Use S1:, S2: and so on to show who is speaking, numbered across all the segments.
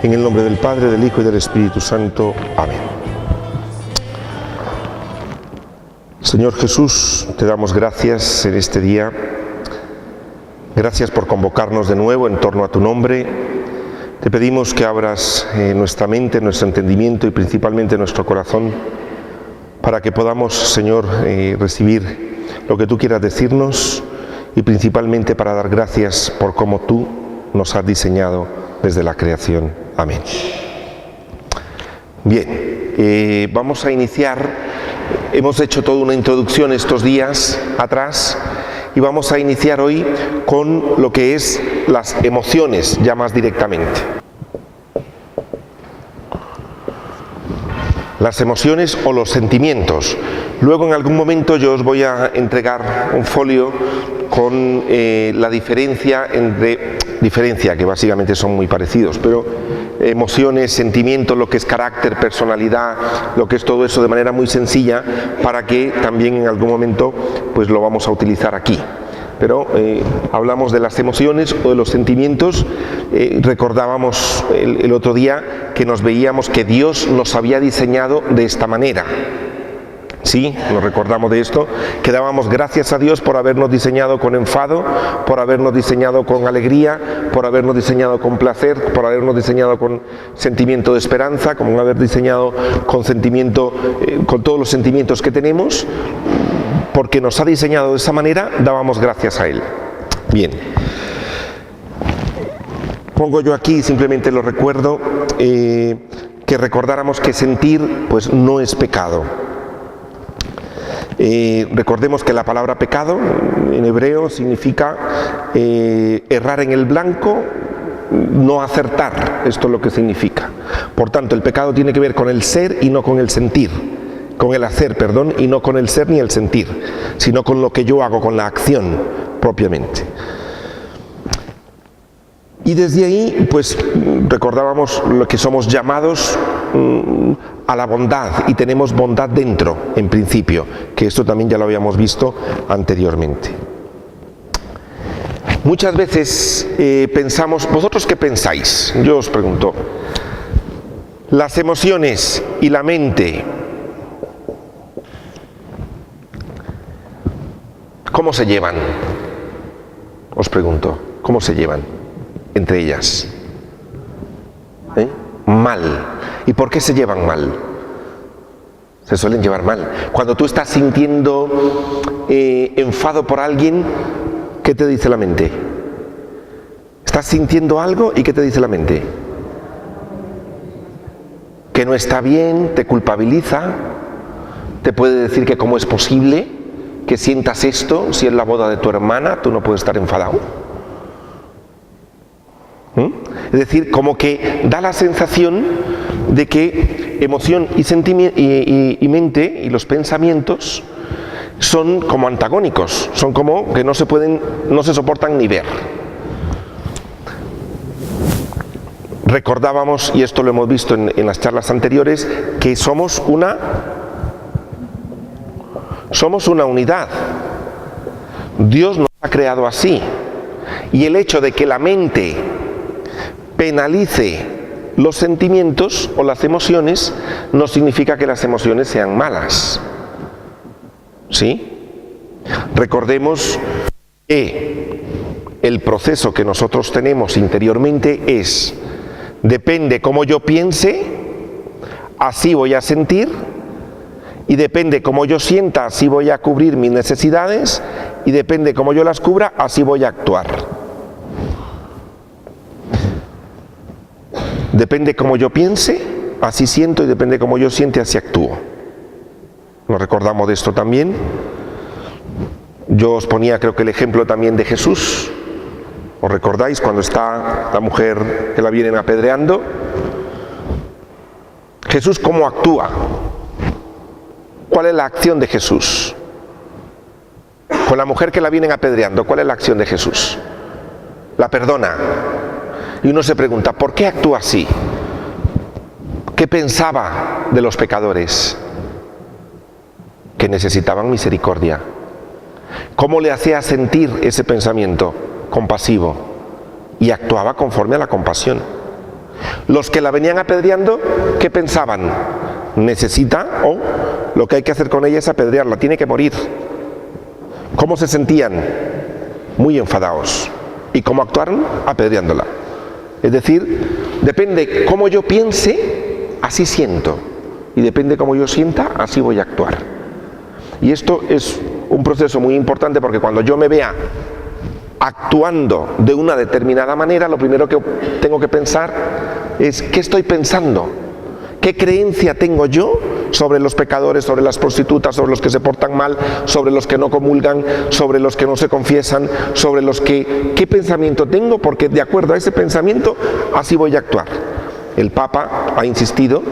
S1: En el nombre del Padre, del Hijo y del Espíritu Santo. Amén. Señor Jesús, te damos gracias en este día. Gracias por convocarnos de nuevo en torno a tu nombre. Te pedimos que abras nuestra mente, nuestro entendimiento y principalmente nuestro corazón para que podamos, Señor, recibir lo que tú quieras decirnos y principalmente para dar gracias por cómo tú nos has diseñado desde la creación. Amén. Bien, vamos a iniciar. Hemos hecho toda una introducción estos días atrás y vamos a iniciar hoy con lo que es las emociones, ya más directamente. Las emociones o los sentimientos. Luego en algún momento yo os voy a entregar un folio con la diferencia, que básicamente son muy parecidos, pero emociones, sentimientos, lo que es carácter, personalidad, lo que es todo eso de manera muy sencilla, para que también en algún momento pues lo vamos a utilizar aquí. Pero hablamos de las emociones o de los sentimientos. Recordábamos el otro día que nos veíamos que Dios nos había diseñado de esta manera. Sí, nos recordamos de esto, que dábamos gracias a Dios por habernos diseñado con enfado, por habernos diseñado con alegría, por habernos diseñado con placer, por habernos diseñado con sentimiento de esperanza, como haber diseñado con sentimiento, con todos los sentimientos que tenemos, porque nos ha diseñado de esa manera, dábamos gracias a Él. Bien. Pongo yo aquí, simplemente lo recuerdo, que recordáramos que sentir pues no es pecado. Recordemos que la palabra pecado en hebreo significa errar en el blanco, no acertar. Esto es lo que significa. Por tanto, el pecado tiene que ver con el ser y no con el sentir, con el hacer, perdón, y no con el ser ni el sentir, sino con lo que yo hago, con la acción propiamente. Y desde ahí, pues, recordábamos lo que somos llamados a la bondad, y tenemos bondad dentro, en principio, que esto también ya lo habíamos visto anteriormente. Muchas veces pensamos, ¿vosotros qué pensáis? Yo os pregunto, las emociones y la mente, ¿cómo se llevan? Os pregunto, ¿cómo se llevan entre ellas? Mal. ¿Y por qué se llevan mal? Se suelen llevar mal. Cuando tú estás sintiendo enfado por alguien, ¿qué te dice la mente? Estás sintiendo algo y ¿qué te dice la mente? Que no está bien, te culpabiliza, te puede decir que cómo es posible que sientas esto si es la boda de tu hermana, tú no puedes estar enfadado. Es decir, como que da la sensación de que emoción y mente y los pensamientos son como antagónicos, son como que no se soportan ni ver. Recordábamos, y esto lo hemos visto en las charlas anteriores, que somos una unidad. Dios nos ha creado así, y el hecho de que la mente penalice los sentimientos o las emociones no significa que las emociones sean malas. ¿Sí? Recordemos que el proceso que nosotros tenemos interiormente es: depende cómo yo piense, así voy a sentir, y depende cómo yo sienta, así voy a cubrir mis necesidades, y depende cómo yo las cubra, así voy a actuar. Depende cómo yo piense, así siento, y depende cómo yo siente, así actúo. Nos recordamos de esto también. Yo os ponía, creo que el ejemplo también de Jesús. ¿Os recordáis cuando está la mujer que la vienen apedreando? Jesús, ¿cómo actúa? ¿Cuál es la acción de Jesús? Con la mujer que la vienen apedreando, ¿cuál es la acción de Jesús? La perdona. Y uno se pregunta, ¿por qué actúa así? ¿Qué pensaba de los pecadores? Que necesitaban misericordia. ¿Cómo le hacía sentir ese pensamiento? Compasivo. Y actuaba conforme a la compasión. Los que la venían apedreando, ¿qué pensaban? Necesita, o lo que hay que hacer con ella es apedrearla, tiene que morir. ¿Cómo se sentían? Muy enfadados. ¿Y cómo actuaron? Apedreándola. Es decir, depende cómo yo piense, así siento. Y depende cómo yo sienta, así voy a actuar. Y esto es un proceso muy importante, porque cuando yo me vea actuando de una determinada manera, lo primero que tengo que pensar es: ¿qué estoy pensando? ¿Qué creencia tengo yo sobre los pecadores, sobre las prostitutas, sobre los que se portan mal, sobre los que no comulgan, sobre los que no se confiesan, sobre los que... ¿Qué pensamiento tengo? Porque de acuerdo a ese pensamiento, así voy a actuar. El Papa ha insistido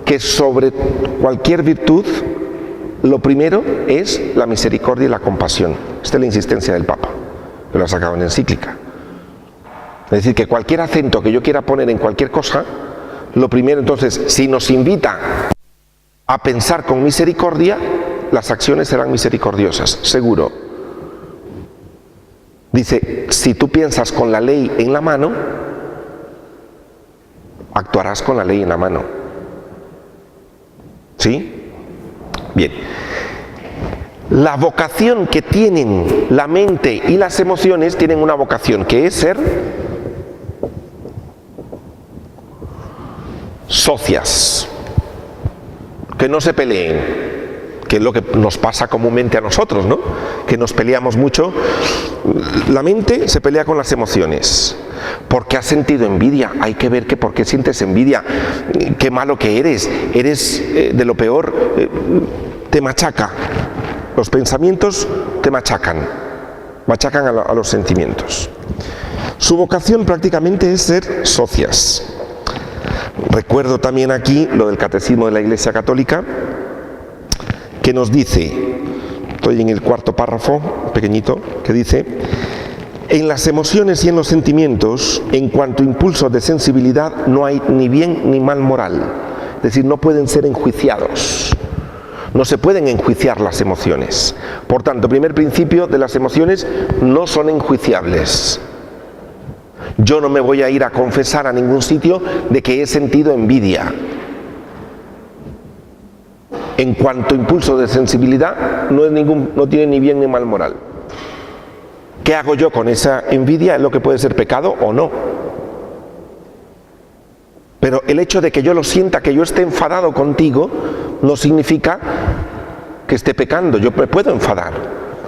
S1: que sobre cualquier virtud, lo primero es la misericordia y la compasión. Esta es la insistencia del Papa, que lo ha sacado en encíclica. Es decir, que cualquier acento que yo quiera poner en cualquier cosa, lo primero, entonces, si nos invita a pensar con misericordia, las acciones serán misericordiosas, seguro. Dice, si tú piensas con la ley en la mano, actuarás con la ley en la mano. ¿Sí? Bien. La vocación que tienen la mente y las emociones, tienen una vocación que es ser socias, que no se peleen, que es lo que nos pasa comúnmente a nosotros, ¿no? Que nos peleamos mucho. La mente se pelea con las emociones. ¿Por qué has sentido envidia? Hay que ver que por qué sientes envidia. Qué malo que eres de lo peor. Te machaca. Los pensamientos te machacan a los sentimientos. Su vocación prácticamente es ser socias. Recuerdo también aquí lo del Catecismo de la Iglesia Católica, que nos dice, estoy en el cuarto párrafo, pequeñito, que dice: en las emociones y en los sentimientos, en cuanto a impulsos de sensibilidad, no hay ni bien ni mal moral. Es decir, no pueden ser enjuiciados. No se pueden enjuiciar las emociones. Por tanto, primer principio de las emociones, no son enjuiciables. Yo no me voy a ir a confesar a ningún sitio de que he sentido envidia. En cuanto a impulso de sensibilidad, no tiene ni bien ni mal moral. ¿Qué hago yo con esa envidia? Es lo que puede ser pecado o no. Pero el hecho de que yo lo sienta, que yo esté enfadado contigo, no significa que esté pecando. Yo me puedo enfadar.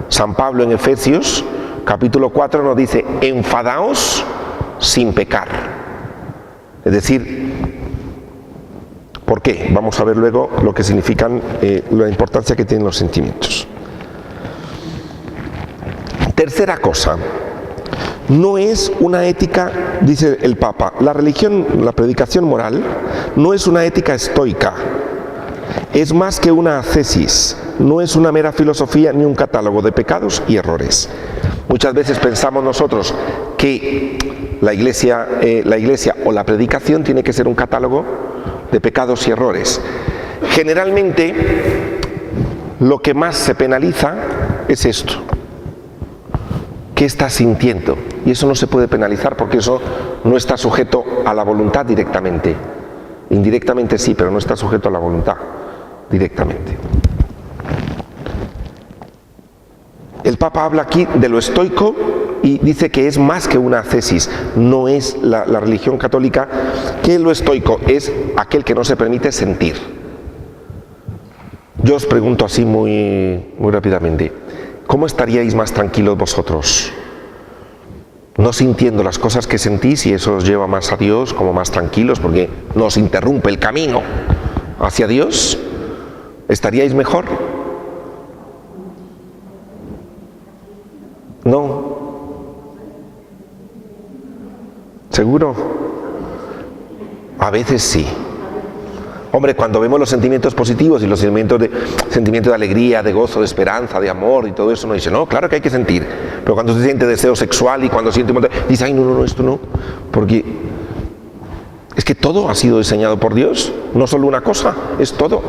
S1: San Pablo en Efesios, capítulo 4, nos dice: enfadaos sin pecar. Es decir, ¿por qué? Vamos a ver luego lo que significan, la importancia que tienen los sentimientos. Tercera cosa, no es una ética, dice el Papa, la religión, la predicación moral, no es una ética estoica, es más que una ascesis, no es una mera filosofía ni un catálogo de pecados y errores. Muchas veces pensamos nosotros que la iglesia o la predicación tiene que ser un catálogo de pecados y errores. Generalmente lo que más se penaliza es esto. ¿Qué estás sintiendo? Y eso no se puede penalizar, porque eso no está sujeto a la voluntad directamente. Indirectamente sí, pero no está sujeto a la voluntad directamente. El Papa habla aquí de lo estoico y dice que es más que una ascesis. No es la religión católica. ¿Qué es lo estoico? Es aquel que no se permite sentir. Yo os pregunto así muy rápidamente: ¿cómo estaríais más tranquilos vosotros? No sintiendo las cosas que sentís, y eso os lleva más a Dios, como más tranquilos, porque no os interrumpe el camino hacia Dios. ¿Estaríais mejor? No. ¿Seguro? A veces sí. Hombre, cuando vemos los sentimientos positivos y los sentimientos de alegría, de gozo, de esperanza, de amor y todo eso, uno dice, no, claro que hay que sentir. Pero cuando se siente deseo sexual y cuando siente... dice, ay, no, esto no. Porque es que todo ha sido diseñado por Dios. No solo una cosa, es todo.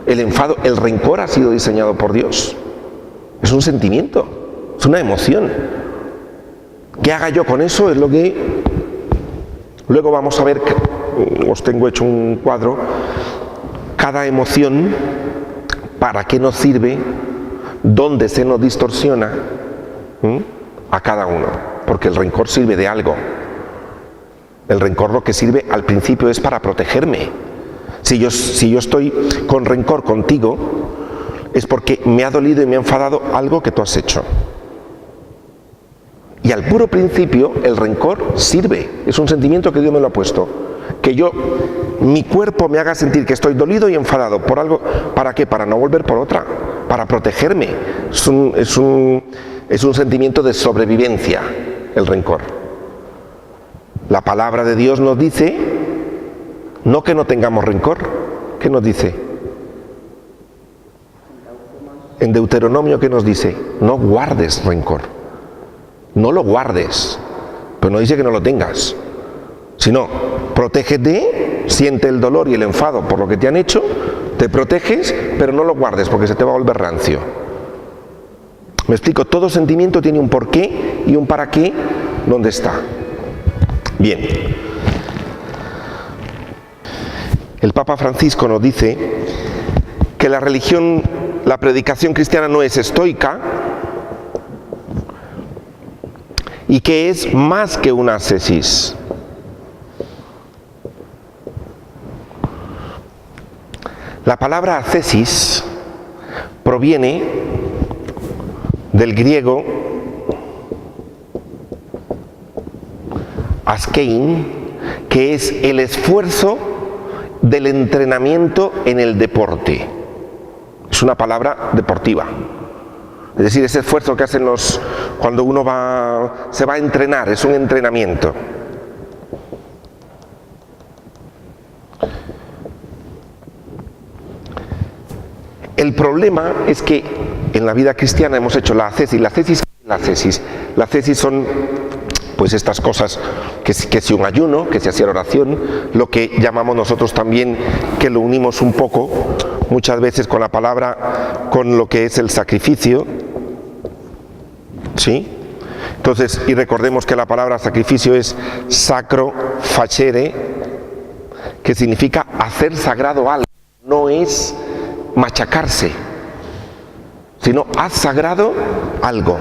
S1: El enfado, el rencor ha sido diseñado por Dios. Es un sentimiento, es una emoción. ¿Qué haga yo con eso? Es lo que Luego vamos a ver, os tengo hecho un cuadro, cada emoción, para qué nos sirve, dónde se nos distorsiona, a cada uno, porque el rencor sirve de algo. El rencor lo que sirve al principio es para protegerme. Si yo estoy con rencor contigo, es porque me ha dolido y me ha enfadado algo que tú has hecho. Y al puro principio el rencor sirve, es un sentimiento que Dios me lo ha puesto. Que mi cuerpo me haga sentir que estoy dolido y enfadado por algo, ¿para qué? Para no volver por otra, para protegerme. Es un sentimiento de sobrevivencia, el rencor. La palabra de Dios nos dice, no que no tengamos rencor, ¿qué nos dice? En Deuteronomio, ¿qué nos dice? No guardes rencor, no lo guardes, pero no dice que no lo tengas, sino protégete, siente el dolor y el enfado por lo que te han hecho, te proteges, pero no lo guardes porque se te va a volver rancio. Me explico, todo sentimiento tiene un porqué y un para qué, ¿dónde está? Bien, el Papa Francisco nos dice que la religión, la predicación cristiana no es estoica y que es más que una ascesis. La palabra ascesis proviene del griego askein, que es el esfuerzo del entrenamiento en el deporte. Es una palabra deportiva. Es decir, ese esfuerzo que hacen cuando uno se va a entrenar, es un entrenamiento. El problema es que en la vida cristiana hemos hecho la ascesis. La ascesis son pues estas cosas, que si un ayuno, que si hacer oración, lo que llamamos nosotros también, que lo unimos un poco, muchas veces con la palabra, con lo que es el sacrificio, ¿sí? Entonces, y recordemos que la palabra sacrificio es sacro facere, que significa hacer sagrado algo, no es machacarse, sino haz sagrado algo.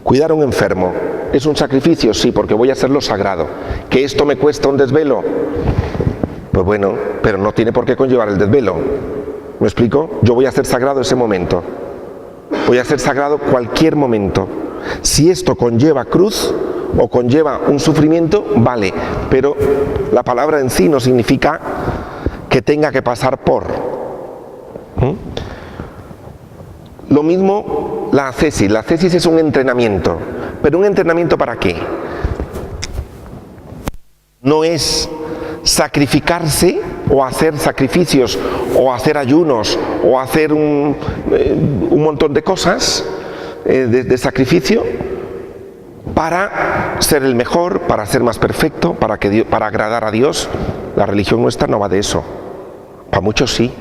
S1: Cuidar a un enfermo, ¿es un sacrificio? Sí, porque voy a hacerlo sagrado. ¿Que esto me cuesta un desvelo? Pues bueno, pero no tiene por qué conllevar el desvelo. ¿Me explico? Yo voy a hacer sagrado ese momento. Voy a hacer sagrado cualquier momento. Si esto conlleva cruz o conlleva un sufrimiento, vale, pero la palabra en sí no significa que tenga que pasar por. Lo mismo la ascesis. La ascesis es un entrenamiento, pero ¿un entrenamiento para qué? No es sacrificarse o hacer sacrificios o hacer ayunos o hacer un montón de cosas de sacrificio para ser el mejor, para ser más perfecto, para agradar a Dios. La religión nuestra no va de eso. Para muchos sí.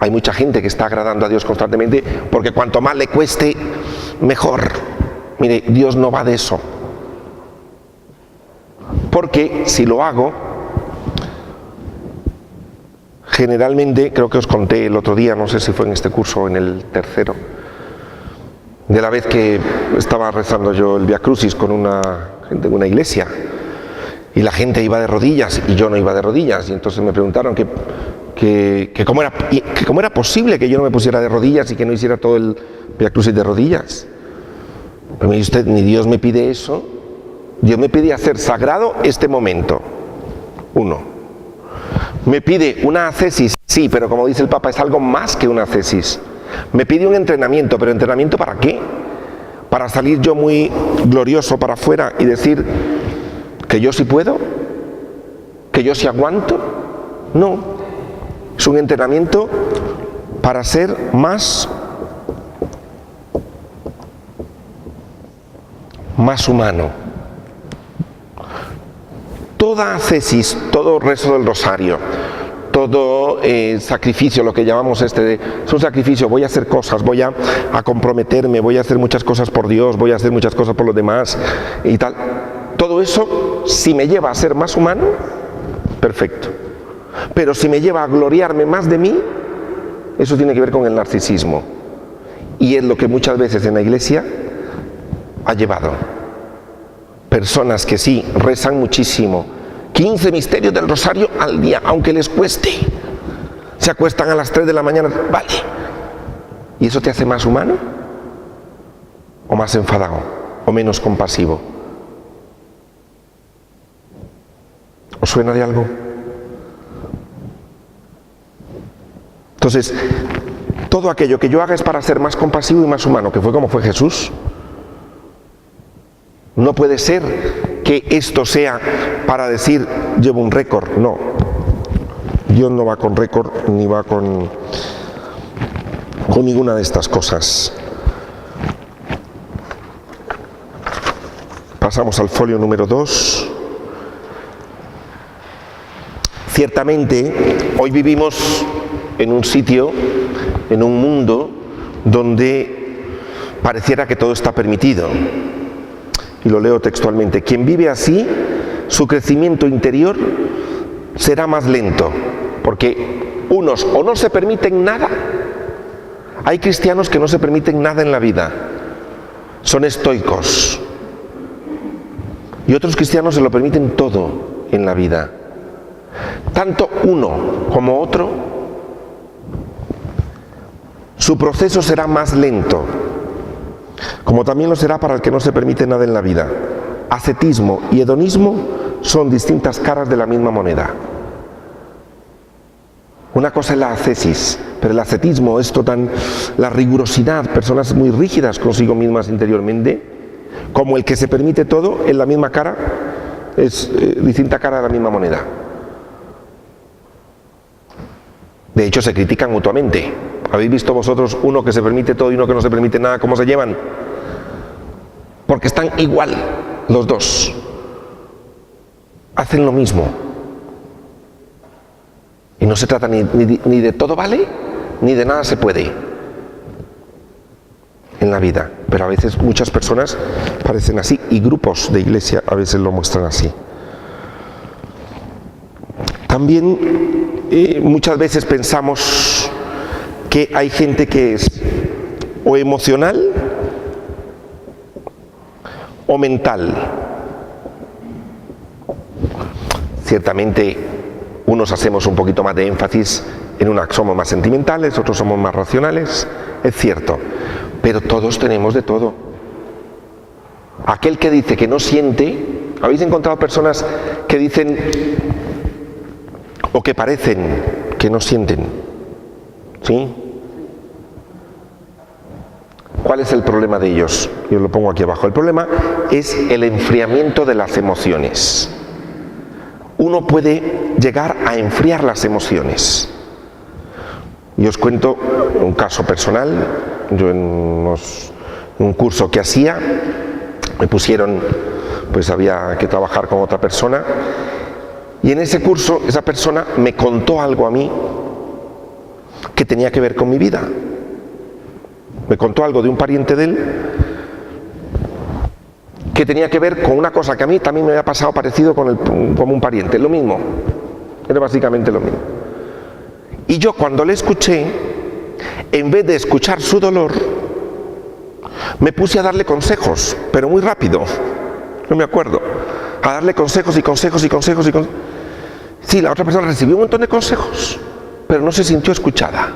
S1: Hay mucha gente que está agradando a Dios constantemente porque cuanto más le cueste, mejor. Mire, Dios no va de eso. Porque si lo hago, generalmente, creo que os conté el otro día, no sé si fue en este curso o en el tercero, de la vez que estaba rezando yo el Via Crucis con una gente en una iglesia y la gente iba de rodillas y yo no iba de rodillas, y entonces me preguntaron que cómo era posible que yo no me pusiera de rodillas y que no hiciera todo el Via Crucis de rodillas. Pero me dice usted, ni Dios me pide eso. Dios me pide hacer sagrado este momento. Uno. Me pide una ascesis, sí, pero como dice el Papa, es algo más que una ascesis. Me pide un entrenamiento, pero ¿entrenamiento para qué? ¿Para salir yo muy glorioso para afuera y decir que yo sí puedo? ¿Que yo sí aguanto? No. Es un entrenamiento para ser más humano. Toda ascesis, todo rezo del rosario, todo sacrificio, lo que llamamos es un sacrificio, voy a hacer cosas, voy a comprometerme, voy a hacer muchas cosas por Dios, voy a hacer muchas cosas por los demás y tal. Todo eso, si me lleva a ser más humano, perfecto. Pero si me lleva a gloriarme más de mí, eso tiene que ver con el narcisismo. Y es lo que muchas veces en la iglesia ha llevado. Personas que sí, rezan muchísimo, 15 misterios del rosario al día, aunque les cueste. Se acuestan a las 3 de la mañana, vale. ¿Y eso te hace más humano? ¿O más enfadado? ¿O menos compasivo? ¿Os suena de algo? Entonces, todo aquello que yo haga es para ser más compasivo y más humano, que fue como fue Jesús. No puede ser que esto sea para decir, llevo un récord. No, Dios no va con récord ni va con ninguna de estas cosas. Pasamos al folio número 2. Ciertamente, hoy vivimos en un sitio, en un mundo donde pareciera que todo está permitido. Y lo leo textualmente: quien vive así, su crecimiento interior será más lento, porque unos o no se permiten nada. Hay cristianos que no se permiten nada en la vida, son estoicos, y otros cristianos se lo permiten todo en la vida. Tanto uno como otro, su proceso será más lento, como también lo será para el que no se permite nada en la vida. Ascetismo y hedonismo son distintas caras de la misma moneda. Una cosa es la ascesis, pero el ascetismo es la rigurosidad, personas muy rígidas consigo mismas interiormente, como el que se permite todo en la misma cara, es distinta cara de la misma moneda. De hecho, se critican mutuamente. ¿Habéis visto vosotros uno que se permite todo y uno que no se permite nada, cómo se llevan? Porque están igual los dos. Hacen lo mismo. Y no se trata ni de todo vale, ni de nada se puede en la vida. Pero a veces muchas personas parecen así, y grupos de iglesia a veces lo muestran así. También muchas veces pensamos que hay gente que es o emocional o mental. Ciertamente unos hacemos un poquito más de énfasis en una, somos más sentimentales, otros somos más racionales, es cierto, pero todos tenemos de todo. Aquel que dice que no siente, ¿habéis encontrado personas que dicen o que parecen que no sienten? ¿Sí? ¿Cuál es el problema de ellos? Yo lo pongo aquí abajo. El problema es el enfriamiento de las emociones. Uno puede llegar a enfriar las emociones. Y os cuento un caso personal. Yo en un curso que hacía, me pusieron, pues había que trabajar con otra persona, y en ese curso esa persona me contó algo a mí que tenía que ver con mi vida. Me contó algo de un pariente de él que tenía que ver con una cosa que a mí también me había pasado parecido como un pariente, lo mismo, era básicamente lo mismo. Y yo cuando le escuché, en vez de escuchar su dolor, me puse a darle consejos, pero muy rápido, no me acuerdo, a darle consejos y consejos y consejos y consejos. Sí, la otra persona recibió un montón de consejos, pero no se sintió escuchada.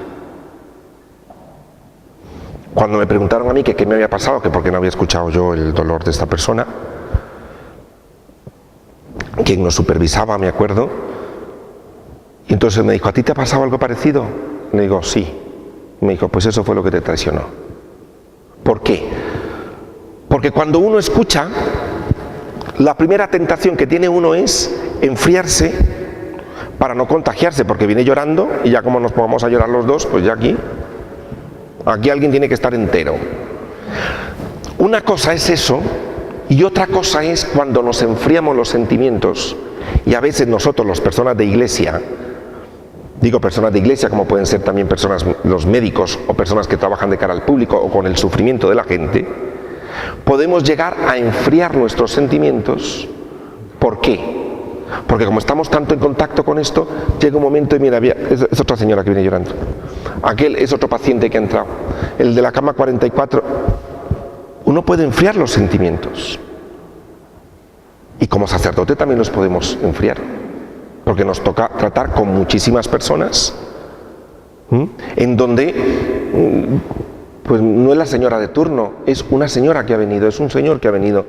S1: Cuando me preguntaron a mí que qué me había pasado, que por qué no había escuchado yo el dolor de esta persona, quien nos supervisaba, me acuerdo, y entonces me dijo: ¿a ti te ha pasado algo parecido? Le digo: sí. Me dijo: pues eso fue lo que te traicionó. ¿Por qué? Porque cuando uno escucha, la primera tentación que tiene uno es enfriarse para no contagiarse, porque viene llorando y ya como nos pongamos a llorar los dos, pues ya aquí alguien tiene que estar entero. Una cosa es eso, y otra cosa es cuando nos enfriamos los sentimientos, y a veces nosotros, las personas de iglesia, digo personas de iglesia como pueden ser también personas, los médicos o personas que trabajan de cara al público o con el sufrimiento de la gente, Podemos llegar a enfriar nuestros sentimientos. ¿Por qué? Porque como estamos tanto en contacto con esto, llega un momento y mira, es otra señora que viene llorando. Aquel es otro paciente que ha entrado. El de la cama 44. Uno puede enfriar los sentimientos. Y como sacerdote también los podemos enfriar. Porque nos toca tratar con muchísimas personas en donde pues no es la señora de turno, es una señora que ha venido, es un señor que ha venido.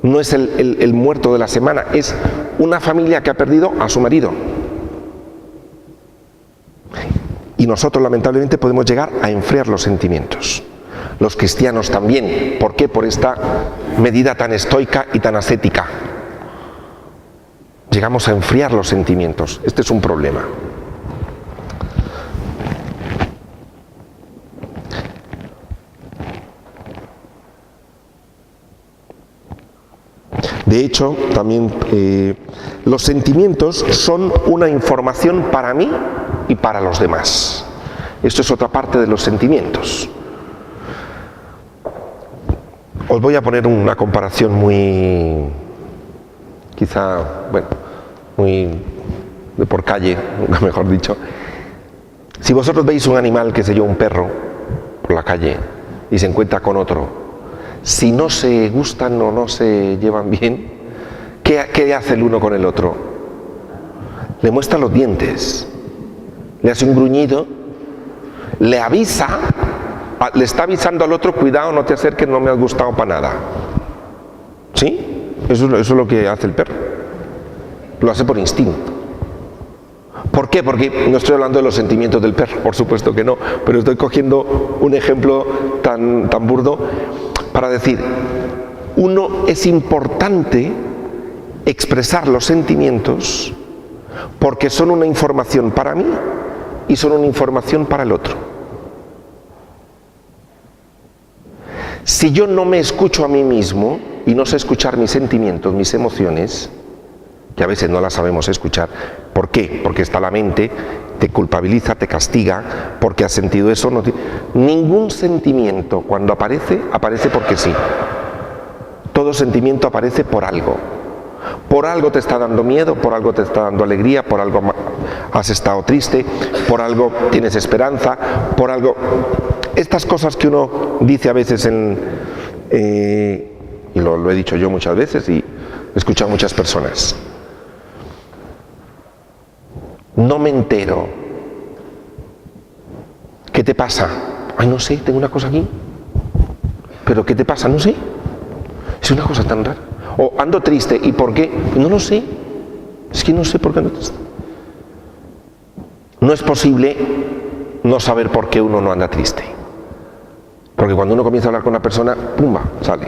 S1: No es el muerto de la semana, es una familia que ha perdido a su marido. Y nosotros lamentablemente podemos llegar a enfriar los sentimientos. Los cristianos también. ¿Por qué? Por esta medida tan estoica y tan ascética. Llegamos a enfriar los sentimientos. Este es un problema. De hecho, también los sentimientos son una información para mí y para los demás. Esto es otra parte de los sentimientos. Os voy a poner una comparación muy, quizá, bueno, muy de por calle, mejor dicho. Si vosotros veis un animal, qué sé yo, un perro, por la calle, y se encuentra con otro, si no se gustan o no se llevan bien, ¿qué hace el uno con el otro? Le muestra los dientes, le hace un gruñido, le avisa, le está avisando al otro, cuidado, no te acerques, no me has gustado para nada. ¿Sí? Eso es lo que hace el perro. Lo hace por instinto. ¿Por qué? Porque no estoy hablando de los sentimientos del perro, por supuesto que no, pero estoy cogiendo un ejemplo tan burdo para decir, es importante expresar los sentimientos porque son una información para mí y son una información para el otro. Si yo no me escucho a mí mismo y no sé escuchar mis sentimientos, mis emociones, que a veces no las sabemos escuchar, ¿por qué? Porque está la mente, te culpabiliza, te castiga, porque has sentido eso. Ningún sentimiento cuando aparece porque sí. Todo sentimiento aparece por algo. Por algo te está dando miedo, por algo te está dando alegría, por algo has estado triste, por algo tienes esperanza, por algo... Estas cosas que uno dice a veces y lo he dicho yo muchas veces y he escuchado a muchas personas. No me entero. ¿Qué te pasa? Ay, no sé, tengo una cosa aquí. ¿Pero qué te pasa? No sé. Es una cosa tan rara. O ando triste. ¿Y por qué? No lo sé. Es que no sé por qué ando triste. No es posible no saber por qué uno no anda triste. Porque cuando uno comienza a hablar con una persona, ¡pumba!, sale.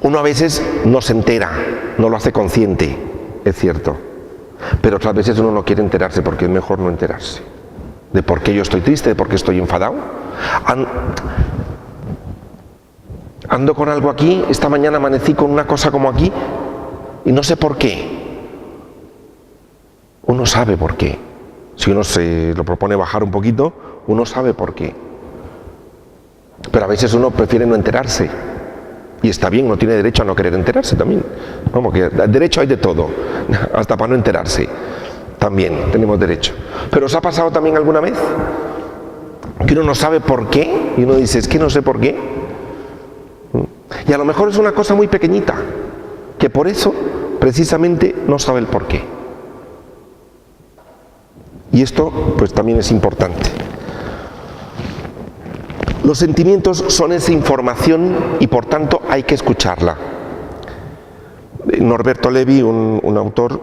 S1: Uno a veces no se entera, no lo hace consciente, es cierto. Pero otras veces uno no quiere enterarse porque es mejor no enterarse. De por qué yo estoy triste, de por qué estoy enfadado. Ando con algo aquí, esta mañana amanecí con una cosa como aquí y no sé por qué. Uno sabe por qué. Si uno se lo propone bajar un poquito, uno sabe por qué. Pero a veces uno prefiere no enterarse. Y está bien, no tiene derecho a no querer enterarse también. Vamos, que derecho hay de todo, hasta para no enterarse. También tenemos derecho. Pero ¿os ha pasado también alguna vez que uno no sabe por qué? Y uno dice, es que no sé por qué. Y a lo mejor es una cosa muy pequeñita, que por eso precisamente no sabe el por qué. Y esto pues también es importante. Los sentimientos son esa información y por tanto hay que escucharla. Norberto Levi, un autor,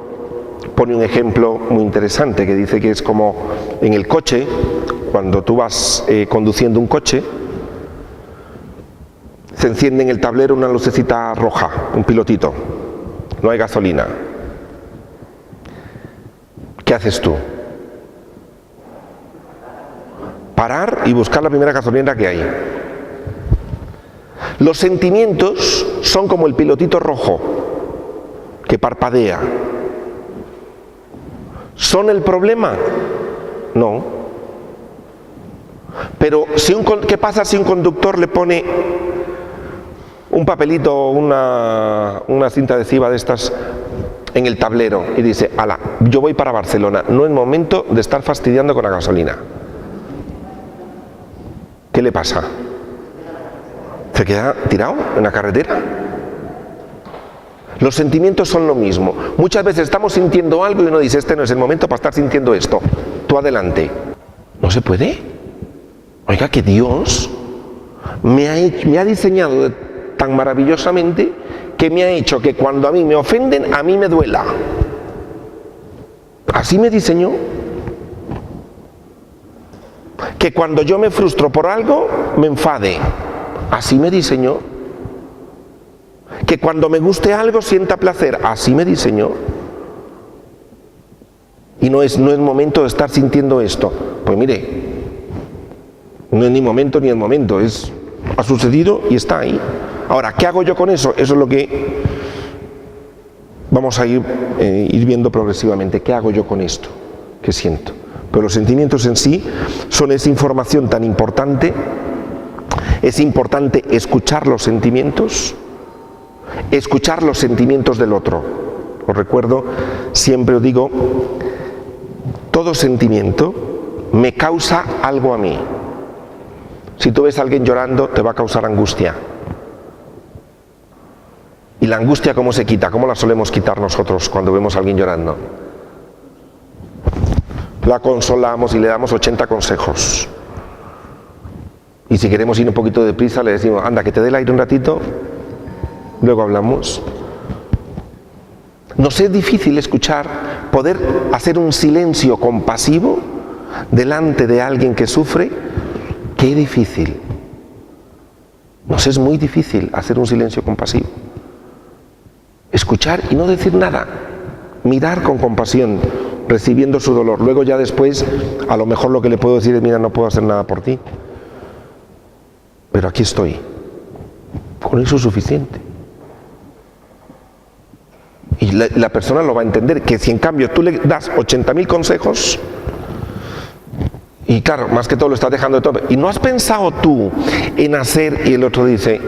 S1: pone un ejemplo muy interesante que dice que es como en el coche, cuando tú vas conduciendo un coche, se enciende en el tablero una lucecita roja, un pilotito, no hay gasolina. ¿Qué haces tú? Parar y buscar la primera gasolinera que hay. Los sentimientos son como el pilotito rojo que parpadea. ¿Son el problema? No. Pero ¿qué pasa si un conductor le pone un papelito, una cinta adhesiva de estas en el tablero y dice, ala, yo voy para Barcelona, no es momento de estar fastidiando con la gasolina? ¿Qué le pasa? ¿Se queda tirado en la carretera? Los sentimientos son lo mismo. Muchas veces estamos sintiendo algo y uno dice, este no es el momento para estar sintiendo esto. Tú adelante. ¿No se puede? Oiga, que Dios me ha diseñado tan maravillosamente que me ha hecho que cuando a mí me ofenden, a mí me duela. Así me diseñó. Que cuando yo me frustro por algo, me enfade. Así me diseñó. Que cuando me guste algo, sienta placer. Así me diseñó. Y no es momento de estar sintiendo esto. Pues mire, no es ni momento ni el momento. Ha sucedido y está ahí. Ahora, ¿qué hago yo con eso? Eso es lo que vamos a ir viendo progresivamente. ¿Qué hago yo con esto? ¿Qué siento? Pero los sentimientos en sí son esa información tan importante. Es importante escuchar los sentimientos del otro. Os recuerdo, siempre os digo, todo sentimiento me causa algo a mí. Si tú ves a alguien llorando, te va a causar angustia. ¿Y la angustia cómo se quita? ¿Cómo la solemos quitar nosotros cuando vemos a alguien llorando? La consolamos y le damos 80 consejos. Y si queremos ir un poquito deprisa, le decimos, anda, que te dé el aire un ratito, luego hablamos. Nos es difícil escuchar, poder hacer un silencio compasivo delante de alguien que sufre. Qué difícil. Nos es muy difícil hacer un silencio compasivo. Escuchar y no decir nada. Mirar con compasión, recibiendo su dolor. Luego ya después, a lo mejor lo que le puedo decir es, mira, no puedo hacer nada por ti. Pero aquí estoy. Con eso es suficiente. Y la persona lo va a entender, que si en cambio tú le das 80.000 consejos, y claro, más que todo lo estás dejando de todo, y no has pensado tú en hacer, y el otro dice,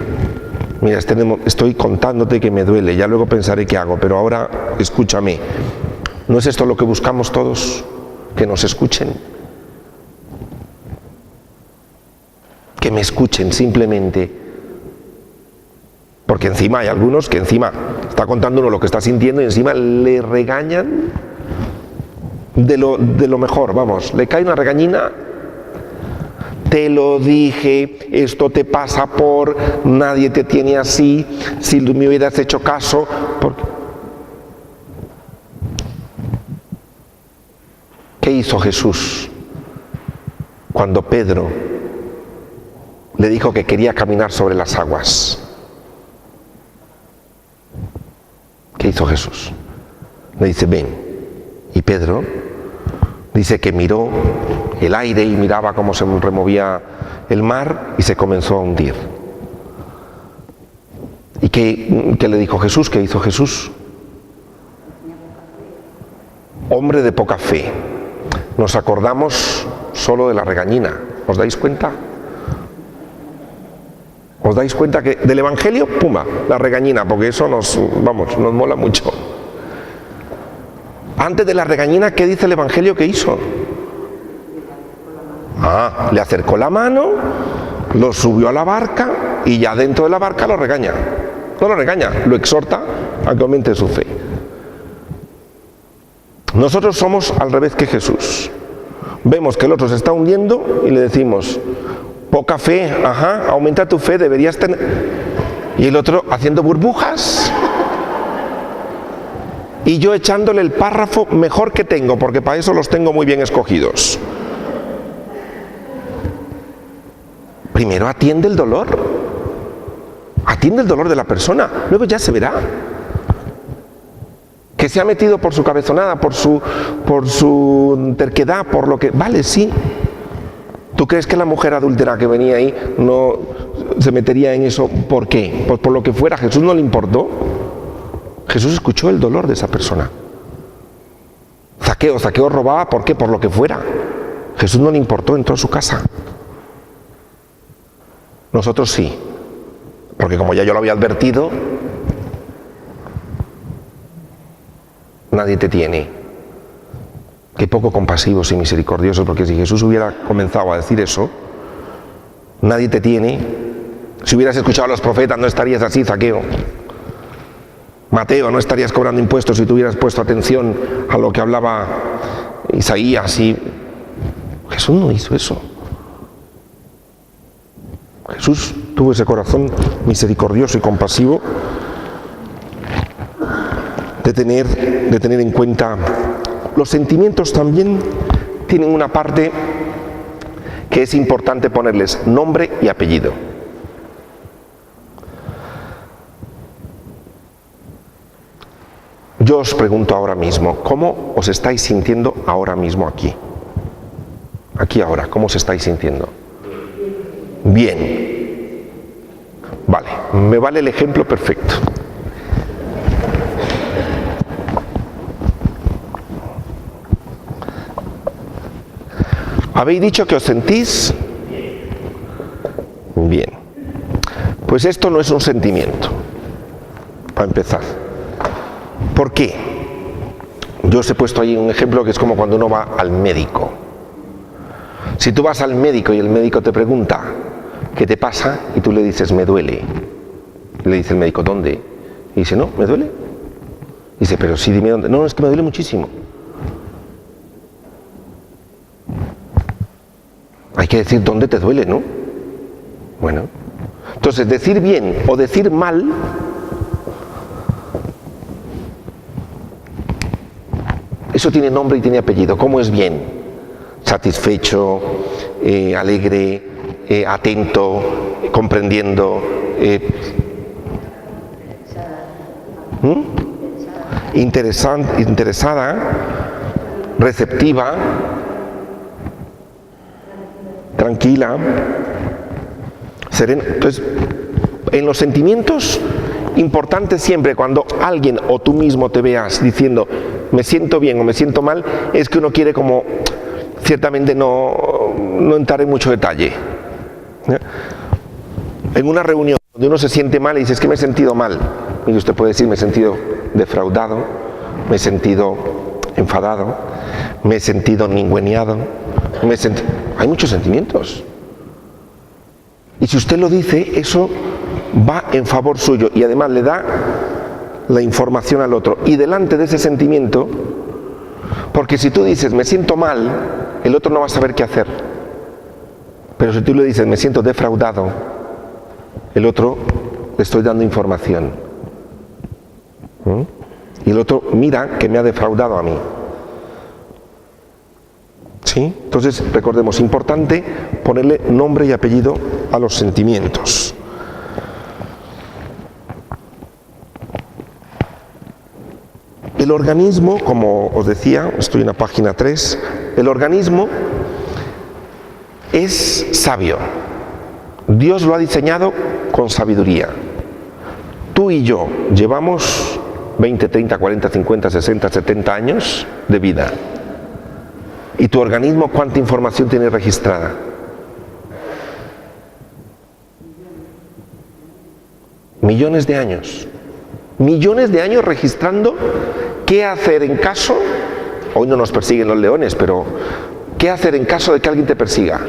S1: mira, estoy contándote que me duele, ya luego pensaré qué hago, pero ahora escúchame. ¿No es esto lo que buscamos todos? Que nos escuchen. Que me escuchen simplemente. Porque encima hay algunos que encima está contando uno lo que está sintiendo y encima le regañan de lo mejor, vamos, le cae una regañina. Te lo dije, esto te pasa por, nadie te tiene así, si me hubieras hecho caso. ¿Qué hizo Jesús cuando Pedro le dijo que quería caminar sobre las aguas? ¿Qué hizo Jesús? Le dice, ven. Y Pedro dice que miró el aire y miraba cómo se removía el mar y se comenzó a hundir. ¿Y qué le dijo Jesús? ¿Qué hizo Jesús? Hombre de poca fe. Nos acordamos solo de la regañina. ¿Os dais cuenta? ¿Os dais cuenta que del Evangelio, pumba, la regañina? Porque eso nos mola mucho. Antes de la regañina, ¿qué dice el Evangelio que hizo? Le acercó la mano, lo subió a la barca y ya dentro de la barca lo regaña. No lo regaña, lo exhorta a que aumente su fe. Nosotros somos al revés que Jesús. Vemos que el otro se está hundiendo y le decimos, poca fe, aumenta tu fe, deberías tener. Y el otro haciendo burbujas. Y yo echándole el párrafo mejor que tengo, porque para eso los tengo muy bien escogidos. Primero atiende el dolor. Atiende el dolor de la persona, luego ya se verá. Que se ha metido por su cabezonada, por su terquedad, por lo que... Vale, sí. ¿Tú crees que la mujer adúltera que venía ahí no se metería en eso? ¿Por qué? Pues por lo que fuera, Jesús no le importó. Jesús escuchó el dolor de esa persona. Zaqueo robaba, ¿por qué? Por lo que fuera. Jesús no le importó, entró a su casa. Nosotros sí, porque como ya yo lo había advertido, nadie te tiene. Qué poco compasivos y misericordiosos, porque si Jesús hubiera comenzado a decir eso, nadie te tiene. Si hubieras escuchado a los profetas no estarías así, Zaqueo. Mateo, no estarías cobrando impuestos si tú hubieras puesto atención a lo que hablaba Isaías. Y Jesús no hizo eso. Jesús tuvo ese corazón misericordioso y compasivo de tener en cuenta. Los sentimientos también tienen una parte que es importante ponerles nombre y apellido. Yo os pregunto ahora mismo, ¿cómo os estáis sintiendo ahora mismo aquí? Aquí ahora, ¿cómo os estáis sintiendo? Bien. Vale, me vale el ejemplo perfecto. ¿Habéis dicho que os sentís? Bien. Pues esto no es un sentimiento, para empezar. ¿Por qué? Yo os he puesto ahí un ejemplo que es como cuando uno va al médico. Si tú vas al médico y el médico te pregunta, ¿qué te pasa? Y tú le dices, me duele. Y le dice el médico, ¿dónde? Y dice, no, ¿me duele? Y dice, pero sí, dime dónde. No, es que me duele muchísimo. Hay que decir dónde te duele, ¿no? Bueno, entonces decir bien o decir mal eso tiene nombre y tiene apellido. ¿Cómo es bien? Satisfecho, alegre, atento, comprendiendo, interesada, receptiva, tranquila, serena. Entonces, en los sentimientos, importante siempre cuando alguien o tú mismo te veas diciendo me siento bien o me siento mal, es que uno quiere como ciertamente no entrar en mucho detalle. En una reunión donde uno se siente mal y dice es que me he sentido mal, y usted puede decir me he sentido defraudado, me he sentido enfadado, me he sentido ningüeneado, hay muchos sentimientos. Y si usted lo dice, eso va en favor suyo y además le da la información al otro. Y delante de ese sentimiento, porque si tú dices me siento mal, el otro no va a saber qué hacer. Pero si tú le dices me siento defraudado, el otro le estoy dando información. Y el otro mira que me ha defraudado a mí. ¿Sí? Entonces, recordemos, importante ponerle nombre y apellido a los sentimientos. El organismo, como os decía, estoy en la página 3, el organismo es sabio. Dios lo ha diseñado con sabiduría. Tú y yo llevamos 20, 30, 40, 50, 60, 70 años de vida. ¿Y tu organismo cuánta información tiene registrada? Millones de años. Millones de años registrando qué hacer en caso, hoy no nos persiguen los leones, pero qué hacer en caso de que alguien te persiga.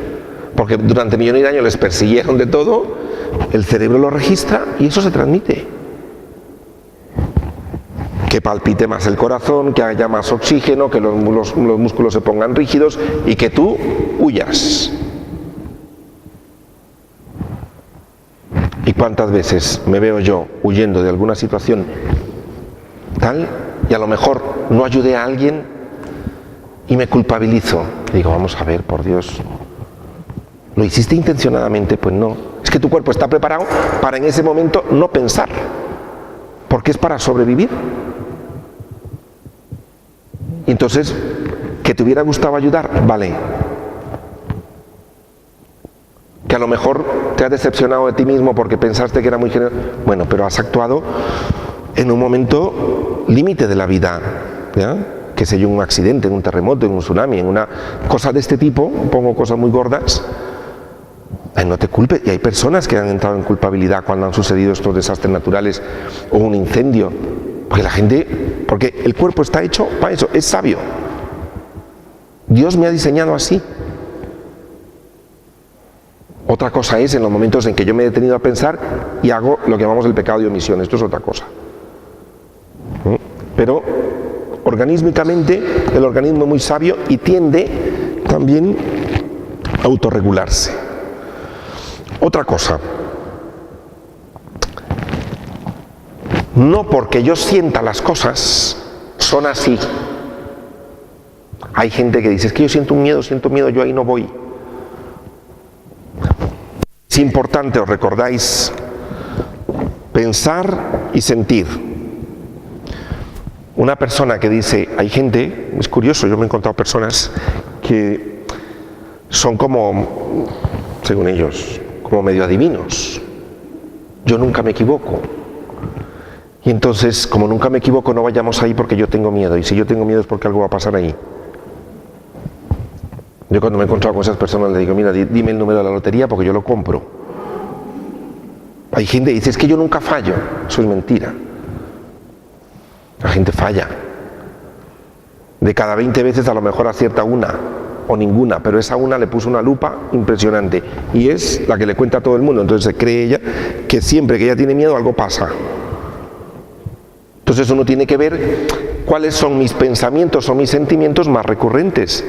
S1: Porque durante millones de años les persiguieron de todo, el cerebro lo registra y eso se transmite. Que palpite más el corazón, que haya más oxígeno, que los músculos se pongan rígidos y que tú huyas. ¿Y cuántas veces me veo yo huyendo de alguna situación tal y a lo mejor no ayudé a alguien y me culpabilizo? Y digo, vamos a ver, por Dios, ¿lo hiciste intencionadamente? Pues no. Es que tu cuerpo está preparado para en ese momento no pensar, porque es para sobrevivir. Y entonces, que te hubiera gustado ayudar, vale. Que a lo mejor te has decepcionado de ti mismo porque pensaste que era muy generoso. Bueno, pero has actuado en un momento límite de la vida, ¿ya? Que sé yo, un accidente, en un terremoto, en un tsunami, en una cosa de este tipo, pongo cosas muy gordas. Ay, no te culpes. Y hay personas que han entrado en culpabilidad cuando han sucedido estos desastres naturales o un incendio. Porque el cuerpo está hecho para eso, es sabio. Dios me ha diseñado así. Otra cosa es en los momentos en que yo me he detenido a pensar y hago lo que llamamos el pecado de omisión. Esto es otra cosa. Pero organísmicamente el organismo es muy sabio y tiende también a autorregularse. Otra cosa. No porque yo sienta las cosas son así. Hay gente que dice, es que yo siento miedo, yo ahí no voy. Es importante, os recordáis, pensar y sentir. Una persona que dice, hay gente, es curioso, yo me he encontrado personas que son como, según ellos, como medio adivinos. Yo nunca me equivoco. Y entonces, como nunca me equivoco, no vayamos ahí porque yo tengo miedo. Y si yo tengo miedo es porque algo va a pasar ahí. Yo cuando me he encontrado con esas personas le digo, mira, dime el número de la lotería porque yo lo compro. Hay gente que dice, es que yo nunca fallo. Eso es mentira. La gente falla. De cada 20 veces a lo mejor acierta una o ninguna, pero esa una le puso una lupa impresionante y es la que le cuenta a todo el mundo. Entonces se cree ella que siempre que ella tiene miedo algo pasa. Entonces uno tiene que ver cuáles son mis pensamientos o mis sentimientos más recurrentes.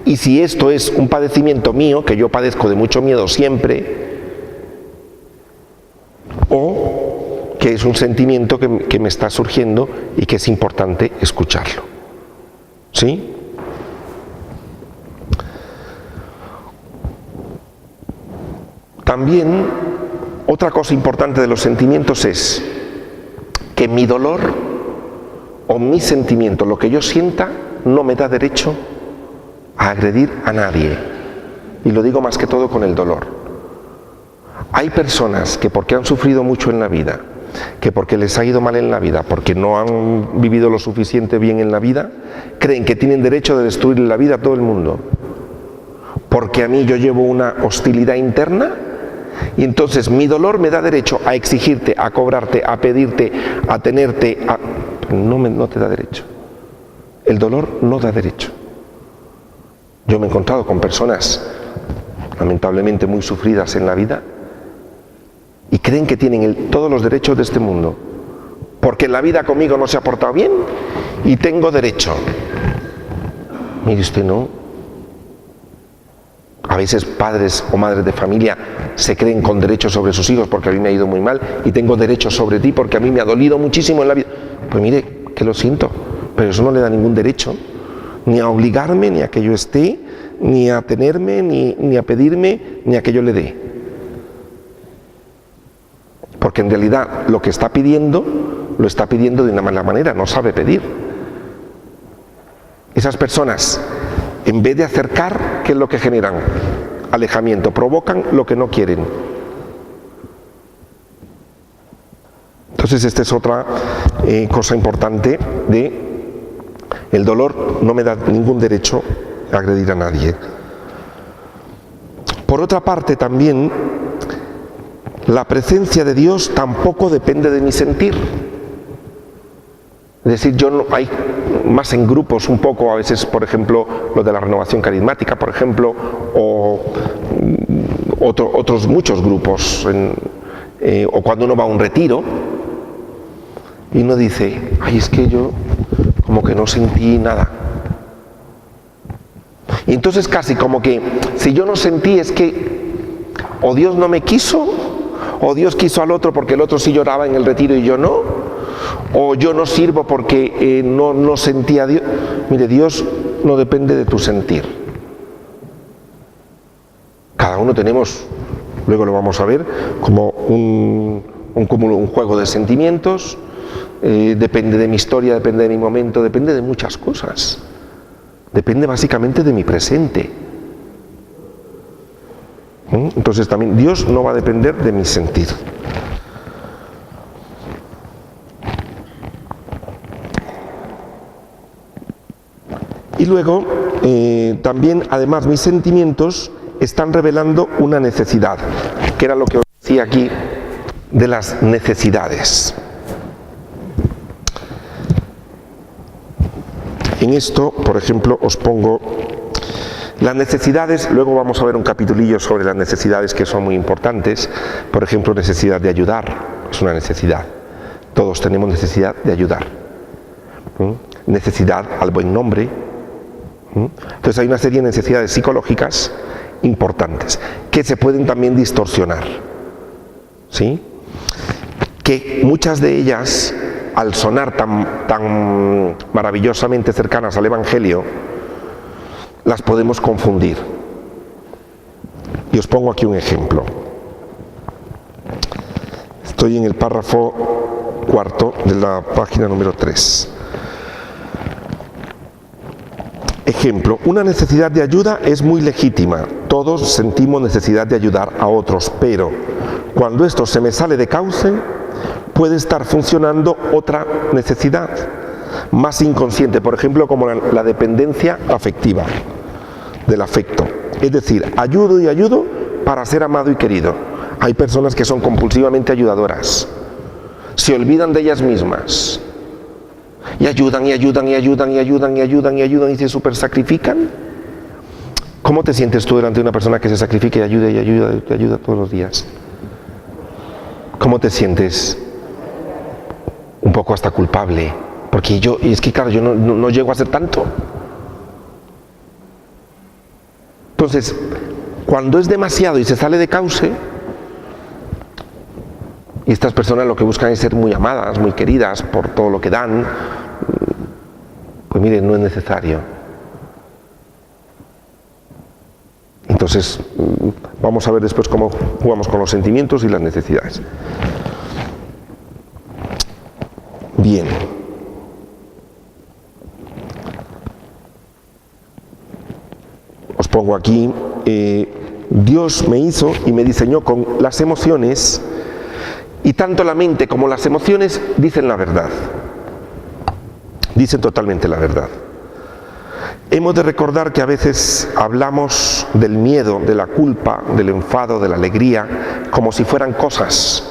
S1: Y si esto es un padecimiento mío, que yo padezco de mucho miedo siempre, o que es un sentimiento que me está surgiendo y que es importante escucharlo. ¿Sí? También, otra cosa importante de los sentimientos es que mi dolor o mi sentimiento, lo que yo sienta, no me da derecho a agredir a nadie. Y lo digo más que todo con el dolor. Hay personas que porque han sufrido mucho en la vida, que porque les ha ido mal en la vida, porque no han vivido lo suficiente bien en la vida, creen que tienen derecho de destruir la vida a todo el mundo. Porque a mí yo llevo una hostilidad interna y entonces mi dolor me da derecho a exigirte, a cobrarte, a pedirte, a tenerte, no te da derecho. El dolor no da derecho. Yo me he encontrado con personas lamentablemente muy sufridas en la vida y creen que tienen todos los derechos de este mundo porque la vida conmigo no se ha portado bien y tengo derecho. Mire usted, no. A veces padres o madres de familia se creen con derechos sobre sus hijos porque a mí me ha ido muy mal y tengo derechos sobre ti porque a mí me ha dolido muchísimo en la vida. Pues mire, que lo siento, pero eso no le da ningún derecho, ni a obligarme, ni a que yo esté, ni a tenerme, ni a pedirme, ni a que yo le dé. Porque en realidad lo que está pidiendo, lo está pidiendo de una mala manera, no sabe pedir. Esas personas, en vez de acercar, ¿qué es lo que generan? Alejamiento, provocan lo que no quieren. Entonces esta es otra cosa importante de el dolor no me da ningún derecho a agredir a nadie. Por otra parte también, la presencia de Dios tampoco depende de mi sentir. Es decir, yo no, hay más en grupos un poco, a veces, por ejemplo, lo de la renovación carismática, por ejemplo, o otros muchos grupos, o cuando uno va a un retiro y uno dice, ay, es que yo como que no sentí nada. Y entonces casi como que, si yo no sentí es que o Dios no me quiso, o Dios quiso al otro porque el otro sí lloraba en el retiro y yo no, o yo no sirvo porque no sentía a Dios. Mire, Dios no depende de tu sentir. Cada uno tenemos, luego lo vamos a ver, como un juego de sentimientos, depende de mi historia, depende de mi momento, depende de muchas cosas. Depende básicamente de mi presente. Entonces también Dios no va a depender de mi sentir. Y luego, también, además, mis sentimientos están revelando una necesidad, que era lo que os decía aquí de las necesidades. En esto, por ejemplo, os pongo las necesidades. Luego vamos a ver un capitulillo sobre las necesidades que son muy importantes. Por ejemplo, necesidad de ayudar, es una necesidad. Todos tenemos necesidad de ayudar. Necesidad al buen nombre. Entonces hay una serie de necesidades psicológicas importantes que se pueden también distorsionar, ¿sí? Que muchas de ellas, al sonar tan maravillosamente cercanas al Evangelio, las podemos confundir. Y os pongo aquí un ejemplo. Estoy en el párrafo 4 de la página número 3. Ejemplo, una necesidad de ayuda es muy legítima. Todos sentimos necesidad de ayudar a otros, pero cuando esto se me sale de cauce, puede estar funcionando otra necesidad más inconsciente, por ejemplo, como la dependencia afectiva, del afecto. Es decir, ayudo y ayudo para ser amado y querido. Hay personas que son compulsivamente ayudadoras, se olvidan de ellas mismas y ayudan y ayudan y ayudan y ayudan y ayudan y ayudan y se super sacrifican. ¿Cómo te sientes tú delante de una persona que se sacrifica y ayuda y ayuda y ayuda todos los días? ¿Cómo te sientes? Un poco hasta culpable, porque es que claro, yo no llego a hacer tanto. Entonces, cuando es demasiado y se sale de cauce, y estas personas lo que buscan es ser muy amadas, muy queridas por todo lo que dan, pues miren, no es necesario. Entonces, vamos a ver después cómo jugamos con los sentimientos y las necesidades. Bien. Os pongo aquí, Dios me hizo y me diseñó con las emociones, y tanto la mente como las emociones dicen la verdad. Dicen totalmente la verdad. Hemos de recordar que a veces hablamos del miedo, de la culpa, del enfado, de la alegría, como si fueran cosas.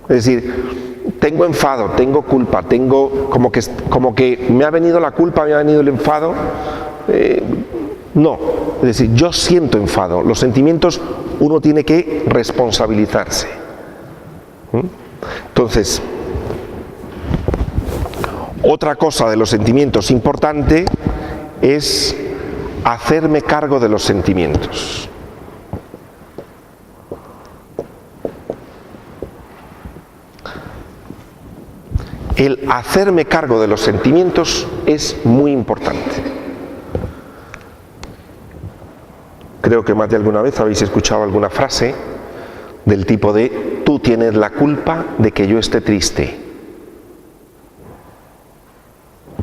S1: Es decir, tengo enfado, tengo culpa, tengo como que me ha venido la culpa, me ha venido el enfado. No, es decir, yo siento enfado. Los sentimientos uno tiene que responsabilizarse. Entonces, otra cosa de los sentimientos importante es hacerme cargo de los sentimientos. El hacerme cargo de los sentimientos es muy importante. Creo que más de alguna vez habéis escuchado alguna frase del tipo de: tú tienes la culpa de que yo esté triste.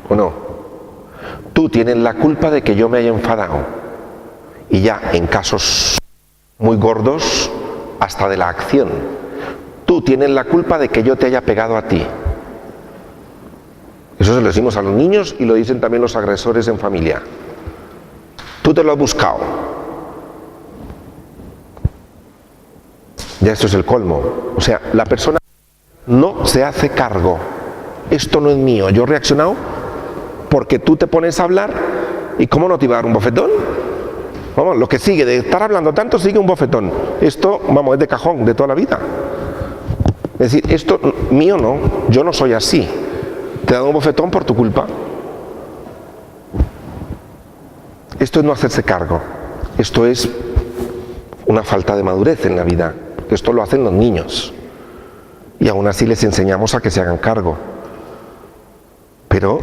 S1: ¿O no? Tú tienes la culpa de que yo me haya enfadado. Y ya en casos muy gordos, hasta de la acción. Tú tienes la culpa de que yo te haya pegado a ti. Eso se lo decimos a los niños y lo dicen también los agresores en familia. Tú te lo has buscado. Ya esto es el colmo. O sea, la persona no se hace cargo. Esto no es mío. Yo he reaccionado porque tú te pones a hablar, y ¿cómo no te iba a dar un bofetón? Vamos, lo que sigue de estar hablando tanto sigue un bofetón. Esto, vamos, es de cajón, de toda la vida. Es decir, esto mío no, yo no soy así. Te he dado un bofetón por tu culpa. Esto es no hacerse cargo. Esto es una falta de madurez en la vida. Esto lo hacen los niños. Y aún así les enseñamos a que se hagan cargo. Pero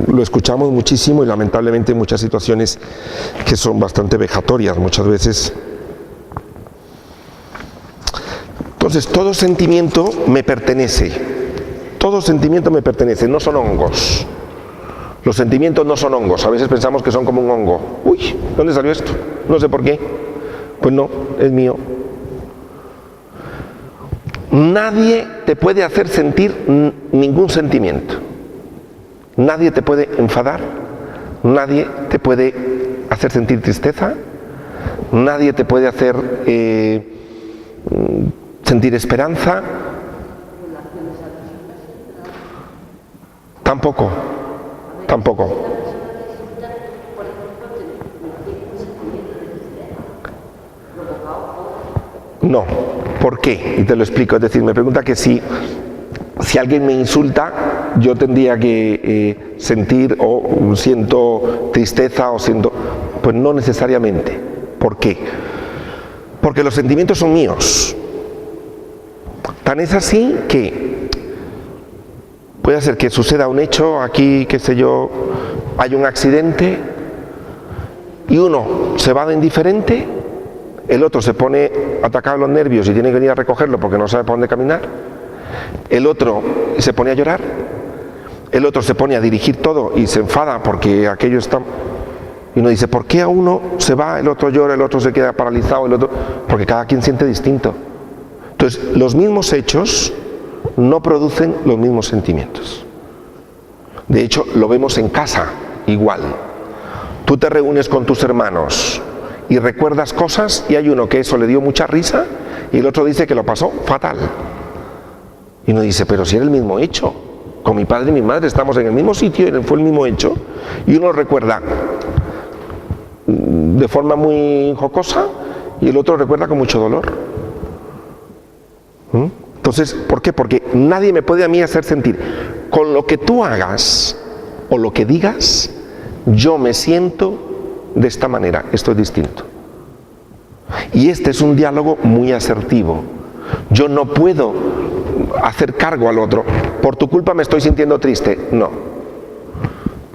S1: lo escuchamos muchísimo y lamentablemente en muchas situaciones que son bastante vejatorias muchas veces. Entonces, todo sentimiento me pertenece. Todo sentimiento me pertenece, no son hongos. Los sentimientos no son hongos. A veces pensamos que son como un hongo. Uy, ¿dónde salió esto? No sé por qué. Pues no, es mío. Nadie te puede hacer sentir ningún sentimiento. Nadie te puede enfadar, nadie te puede hacer sentir tristeza, nadie te puede hacer sentir esperanza. Tampoco. No. ¿Por qué? Y te lo explico. Es decir, me pregunta que si alguien me insulta, yo tendría que sentir o siento tristeza o siento... Pues no necesariamente. ¿Por qué? Porque los sentimientos son míos. Tan es así que puede ser que suceda un hecho, aquí, qué sé yo, hay un accidente y uno se va de indiferente, el otro se pone atacado a los nervios y tiene que venir a recogerlo porque no sabe por dónde caminar, el otro se pone a llorar, el otro se pone a dirigir todo y se enfada porque aquello está... Y uno dice, ¿por qué a uno se va, el otro llora, el otro se queda paralizado, el otro...? Porque cada quien siente distinto. Entonces, los mismos hechos no producen los mismos sentimientos. De hecho, lo vemos en casa, igual. Tú te reúnes con tus hermanos y recuerdas cosas y hay uno que eso le dio mucha risa y el otro dice que lo pasó fatal. Y uno dice, pero si era el mismo hecho. Con mi padre y mi madre estamos en el mismo sitio y fue el mismo hecho. Y uno recuerda de forma muy jocosa y el otro recuerda con mucho dolor. Entonces, ¿por qué? Porque nadie me puede a mí hacer sentir. Con lo que tú hagas o lo que digas, yo me siento de esta manera, esto es distinto. Y este es un diálogo muy asertivo. Yo no puedo hacer cargo al otro. Por tu culpa me estoy sintiendo triste. No.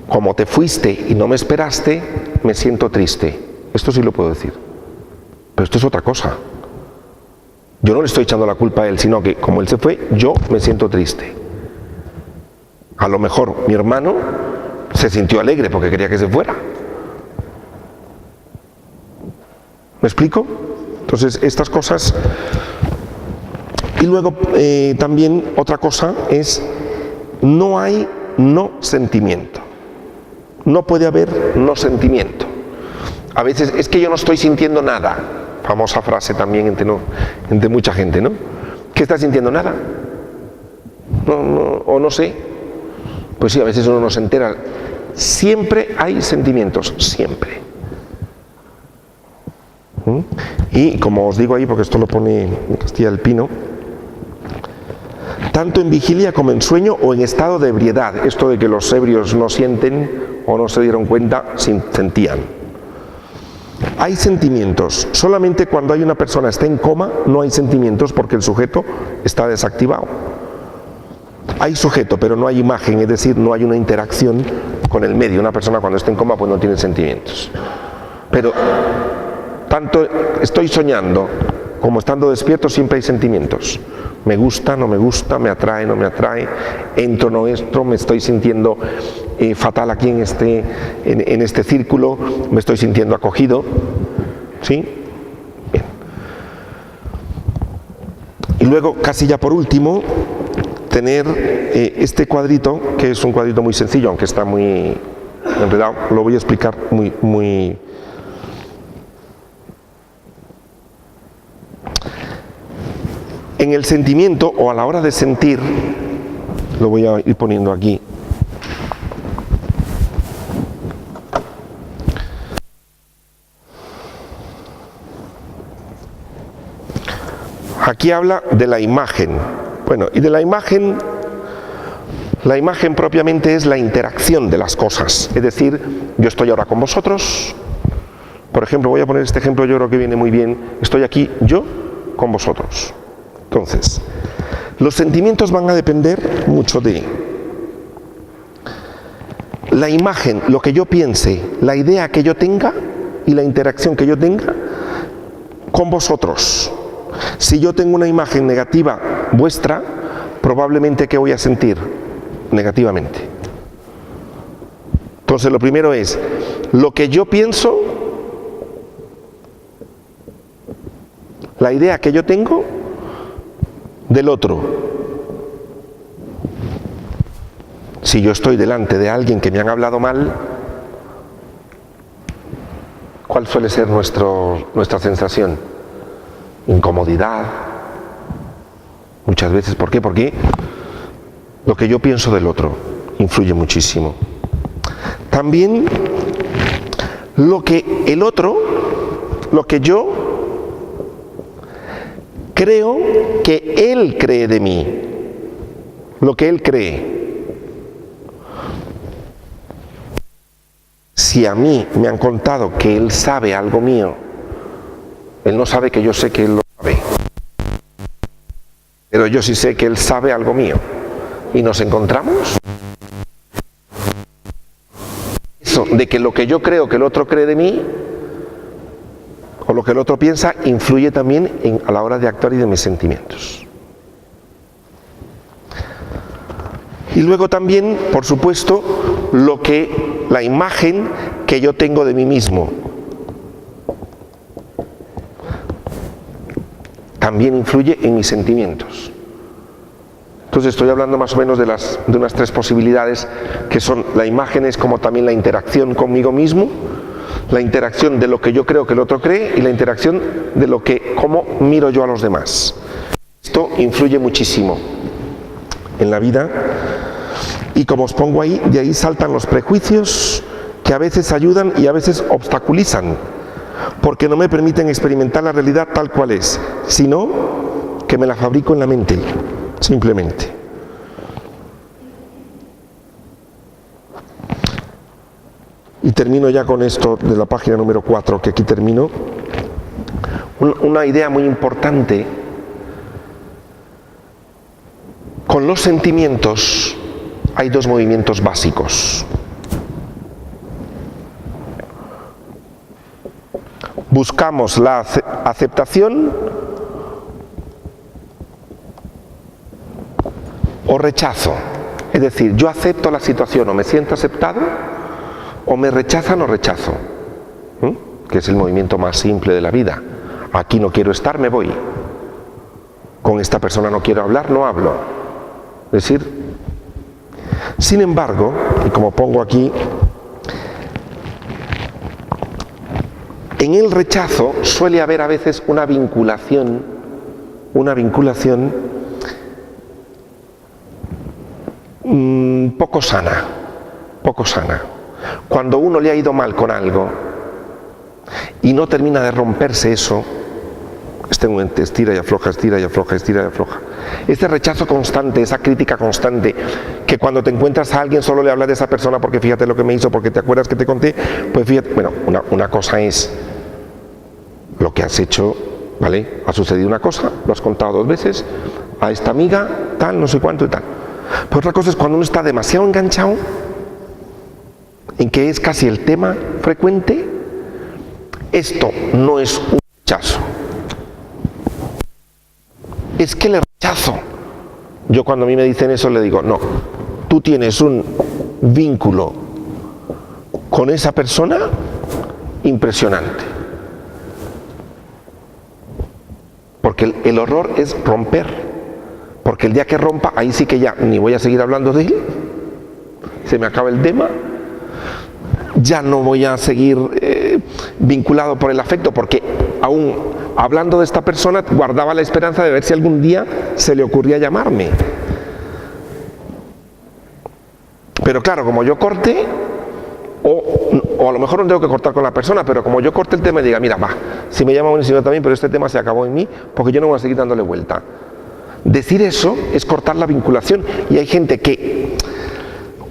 S1: Como te fuiste y no me esperaste, me siento triste. Esto sí lo puedo decir. Pero esto es otra cosa. Yo no le estoy echando la culpa a él, sino que como él se fue, yo me siento triste. A lo mejor mi hermano se sintió alegre porque quería que se fuera. ¿Me explico? Entonces, estas cosas... Y luego también otra cosa es, no hay no sentimiento. No puede haber no sentimiento. A veces es que yo no estoy sintiendo nada. Famosa frase también entre mucha gente, ¿no? ¿Qué estás sintiendo? Nada. O no sé. Pues sí, a veces uno no se entera. Siempre hay sentimientos, siempre. Y como os digo ahí, porque esto lo pone en Castilla del Pino, tanto en vigilia como en sueño o en estado de ebriedad, esto de que los ebrios no sienten o no se dieron cuenta, sentían. Hay sentimientos, solamente cuando hay una persona está en coma no hay sentimientos porque el sujeto está desactivado. Hay sujeto pero no hay imagen, es decir, no hay una interacción con el medio. Una persona cuando está en coma pues no tiene sentimientos. Pero tanto estoy soñando como estando despierto siempre hay sentimientos. Me gusta, no me gusta, me atrae, no me atrae, entro, no entro, me estoy sintiendo fatal aquí en este círculo, me estoy sintiendo acogido. ¿Sí? Bien. Y luego, casi ya por último, tener este cuadrito, que es un cuadrito muy sencillo, aunque está muy enredado, lo voy a explicar muy en el sentimiento o a la hora de sentir, lo voy a ir poniendo aquí. Aquí habla de la imagen. Bueno, y de la imagen propiamente es la interacción de las cosas. Es decir, yo estoy ahora con vosotros. Por ejemplo, voy a poner este ejemplo, yo creo que viene muy bien. Estoy aquí yo con vosotros. Entonces, los sentimientos van a depender mucho de la imagen, lo que yo piense, la idea que yo tenga y la interacción que yo tenga con vosotros. Si yo tengo una imagen negativa vuestra, probablemente ¿qué voy a sentir? Negativamente. Entonces, lo primero es lo que yo pienso, la idea que yo tengo del otro. Si yo estoy delante de alguien que me han hablado mal, ¿cuál suele ser nuestra sensación? Incomodidad. Muchas veces, ¿por qué? Porque lo que yo pienso del otro influye muchísimo. También lo que el otro, lo que yo creo que él cree de mí, lo que él cree. Si a mí me han contado que él sabe algo mío, él no sabe que yo sé que él lo sabe, pero yo sí sé que él sabe algo mío, y nos encontramos. Eso de que lo que yo creo que el otro cree de mí, o lo que el otro piensa, influye también a la hora de actuar y de mis sentimientos. Y luego también, por supuesto, la imagen que yo tengo de mí mismo también influye en mis sentimientos. Entonces estoy hablando más o menos de unas tres posibilidades, que son la imagen, es como también la interacción conmigo mismo, la interacción de lo que yo creo que el otro cree y la interacción de cómo miro yo a los demás. Esto influye muchísimo en la vida. Y como os pongo ahí, de ahí saltan los prejuicios que a veces ayudan y a veces obstaculizan, porque no me permiten experimentar la realidad tal cual es, sino que me la fabrico en la mente, simplemente. Y termino ya con esto de la página número 4, que aquí termino. Una idea muy importante. Con los sentimientos hay dos movimientos básicos. Buscamos la aceptación o rechazo. Es decir, yo acepto la situación o me siento aceptado, o me rechazan o rechazo. Que es el movimiento más simple de la vida. Aquí no quiero estar, me voy. Con esta persona no quiero hablar, no hablo. Es decir, sin embargo, y como pongo aquí, en el rechazo suele haber a veces una vinculación poco sana. Cuando uno le ha ido mal con algo y no termina de romperse eso, estira y afloja, estira y afloja, estira y afloja. Este rechazo constante, esa crítica constante, que cuando te encuentras a alguien solo le hablas de esa persona porque fíjate lo que me hizo, porque te acuerdas que te conté, pues fíjate, bueno, una cosa es lo que has hecho, ¿vale? Ha sucedido una cosa, lo has contado 2 veces, a esta amiga, tal, no sé cuánto y tal. Pero otra cosa es cuando uno está demasiado enganchado, en que es casi el tema frecuente. Esto no es un rechazo. Es que le rechazo. Yo cuando a mí me dicen eso le digo, no, tú tienes un vínculo con esa persona impresionante. Porque el horror es romper. Porque el día que rompa, ahí sí que ya ni voy a seguir hablando de él, se me acaba el tema, ya no voy a seguir vinculado por el afecto, porque aún hablando de esta persona guardaba la esperanza de ver si algún día se le ocurría llamarme. Pero claro, como yo corte, o a lo mejor no tengo que cortar con la persona, pero como yo corte el tema y diga, mira, va, si me llama buenísimo también, pero este tema se acabó en mí, porque yo no voy a seguir dándole vuelta. Decir eso es cortar la vinculación, y hay gente que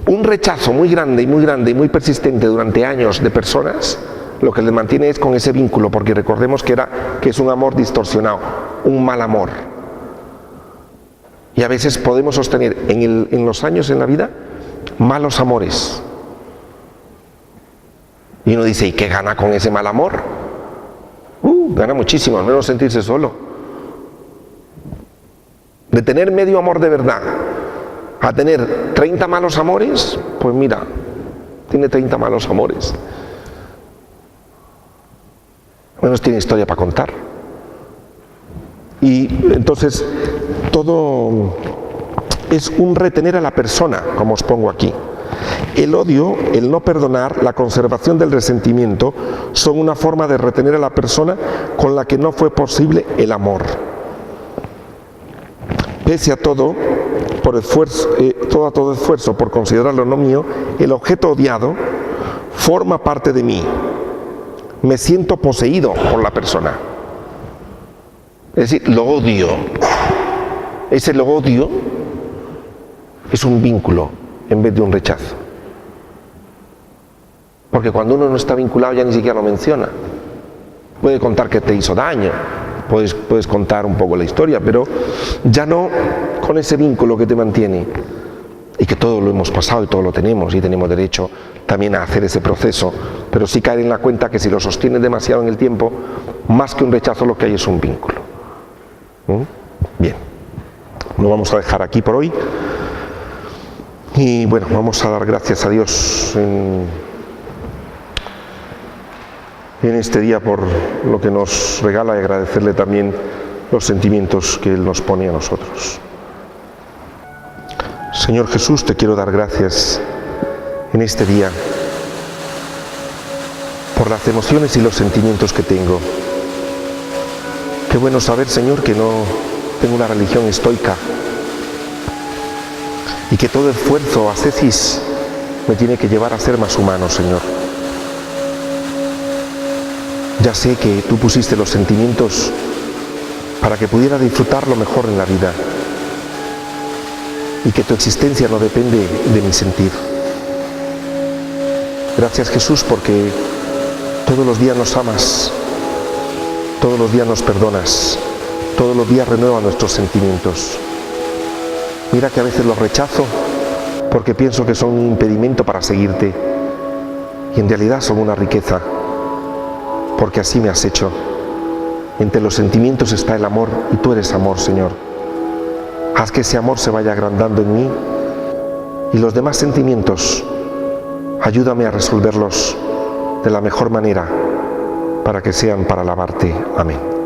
S1: un rechazo muy grande y muy persistente durante años de personas, lo que les mantiene es con ese vínculo, porque recordemos que es un amor distorsionado, un mal amor. Y a veces podemos sostener en los años en la vida malos amores. Y uno dice, ¿y qué gana con ese mal amor? Gana muchísimo, al menos sentirse solo. De tener medio amor de verdad a tener 30 malos amores, pues mira, tiene 30 malos amores. Al menos tiene historia para contar. Y entonces todo es un retener a la persona, como os pongo aquí. El odio, el no perdonar, la conservación del resentimiento son una forma de retener a la persona con la que no fue posible el amor. Pese a todo, todo esfuerzo por considerarlo no mío, el objeto odiado forma parte de mí. Me siento poseído por la persona. Es decir, lo odio. Ese lo odio es un vínculo en vez de un rechazo. Porque cuando uno no está vinculado ya ni siquiera lo menciona. Puede contar que te hizo daño, puedes contar un poco la historia, pero ya no con ese vínculo que te mantiene. Y que todo lo hemos pasado y todo lo tenemos y tenemos derecho también a hacer ese proceso, pero sí caer en la cuenta que si lo sostienes demasiado en el tiempo, más que un rechazo lo que hay es un vínculo. Bien, lo vamos a dejar aquí por hoy y bueno, vamos a dar gracias a Dios en este día por lo que nos regala y agradecerle también los sentimientos que Él nos pone a nosotros. Señor Jesús, te quiero dar gracias en este día por las emociones y los sentimientos que tengo. Qué bueno saber, Señor, que no tengo una religión estoica y que todo esfuerzo, ascesis, me tiene que llevar a ser más humano, Señor. Ya sé que tú pusiste los sentimientos para que pudiera disfrutar lo mejor en la vida y que tu existencia no depende de mi sentir. Gracias, Jesús, porque todos los días nos amas, todos los días nos perdonas, todos los días renuevas nuestros sentimientos. Mira que a veces los rechazo porque pienso que son un impedimento para seguirte y en realidad son una riqueza, porque así me has hecho. Entre los sentimientos está el amor y tú eres amor, Señor. Haz que ese amor se vaya agrandando en mí y los demás sentimientos, ayúdame a resolverlos de la mejor manera para que sean para alabarte. Amén.